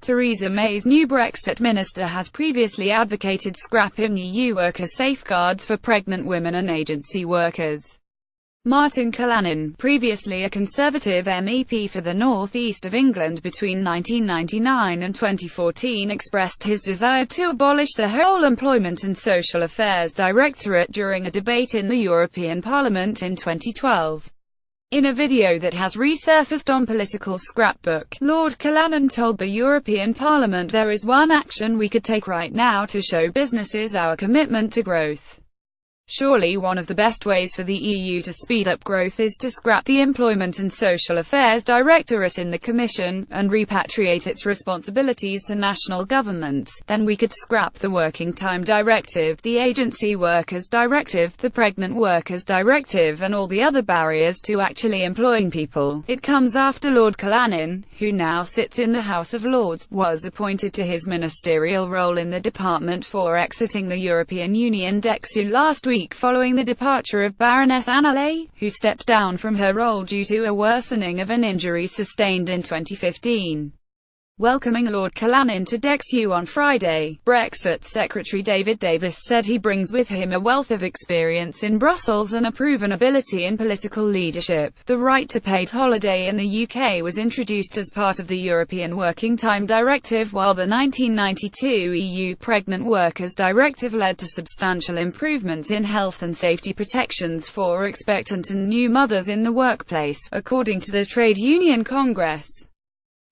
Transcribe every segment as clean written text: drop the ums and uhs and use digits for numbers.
Theresa May's new Brexit minister has previously advocated scrapping EU worker safeguards for pregnant women and agency workers. Martin Callanan, previously a Conservative MEP for the North East of England between 1999 and 2014, expressed his desire to abolish the whole Employment and Social Affairs Directorate during a debate in the European Parliament in 2012. In a video that has resurfaced on Political Scrapbook, Lord Callanan told the European Parliament, "There is one action we could take right now to show businesses our commitment to growth. Surely one of the best ways for the EU to speed up growth is to scrap the Employment and Social Affairs Directorate in the Commission, and repatriate its responsibilities to national governments. Then we could scrap the Working Time Directive, the Agency Workers Directive, the Pregnant Workers Directive, and all the other barriers to actually employing people." It comes after Lord Callanan, who now sits in the House of Lords, was appointed to his ministerial role in the Department for Exiting the European Union (DEXU) last week, following the departure of Baroness Anna Ley, who stepped down from her role due to a worsening of an injury sustained in 2015. Welcoming Lord Callanan to DEXU on Friday, Brexit Secretary David Davis said he brings with him a wealth of experience in Brussels and a proven ability in political leadership. The right to paid holiday in the UK was introduced as part of the European Working Time Directive, while the 1992 EU Pregnant Workers Directive led to substantial improvements in health and safety protections for expectant and new mothers in the workplace, according to the Trade Union Congress.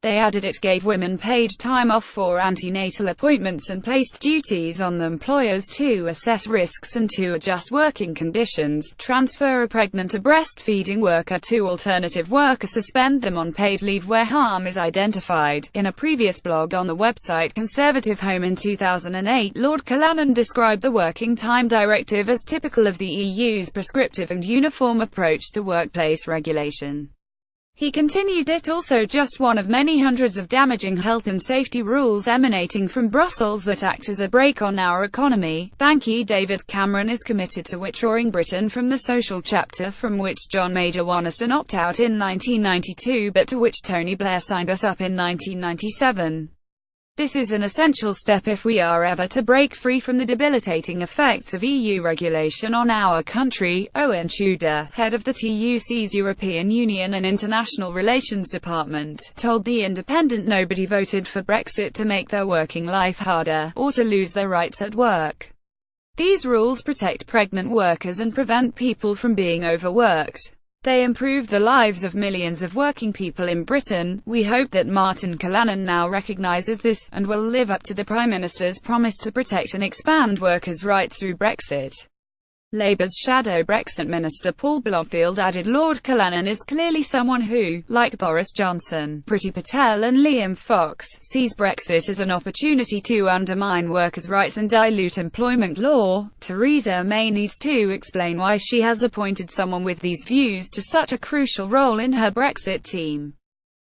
They added it gave women paid time off for antenatal appointments and placed duties on the employers to assess risks and to adjust working conditions, transfer a pregnant or breastfeeding worker to alternative work, or suspend them on paid leave where harm is identified. In a previous blog on the website Conservative Home in 2008, Lord Callanan described the Working Time Directive as typical of the EU's prescriptive and uniform approach to workplace regulation. He continued, "It also just one of many hundreds of damaging health and safety rules emanating from Brussels that act as a brake on our economy." Thank you. David Cameron is committed to withdrawing Britain from the social chapter from which John Major won us an opt-out in 1992, but to which Tony Blair signed us up in 1997. This is an essential step if we are ever to break free from the debilitating effects of EU regulation on our country. Owen Tudor, head of the TUC's European Union and International Relations Department, told The Independent nobody voted for Brexit to make their working life harder, or to lose their rights at work. These rules protect pregnant workers and prevent people from being overworked. They improve the lives of millions of working people in Britain. We hope that Martin Callanan now recognises this, and will live up to the Prime Minister's promise to protect and expand workers' rights through Brexit. Labour's shadow Brexit Minister Paul Blomfield added, "Lord Callanan is clearly someone who, like Boris Johnson, Priti Patel and Liam Fox, sees Brexit as an opportunity to undermine workers' rights and dilute employment law. Theresa May needs to explain why she has appointed someone with these views to such a crucial role in her Brexit team."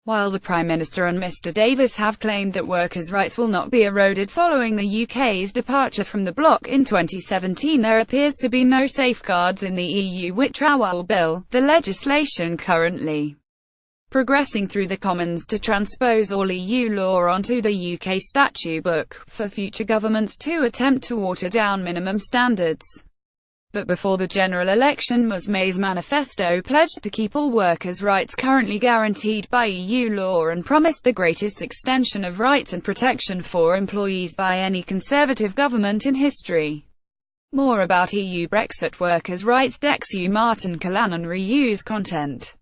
While the Prime Minister and Mr Davis have claimed that workers' rights will not be eroded following the UK's departure from the bloc in 2017, there appears to be no safeguards in the EU Withdrawal Bill, the legislation currently progressing through the Commons to transpose all EU law onto the UK statute book, for future governments to attempt to water down minimum standards. But before the general election was May's manifesto pledged to keep all workers' rights currently guaranteed by EU law and promised the greatest extension of rights and protection for employees by any Conservative government in history. More about EU Brexit workers' rights. DEXU Martin Callanan reuse content.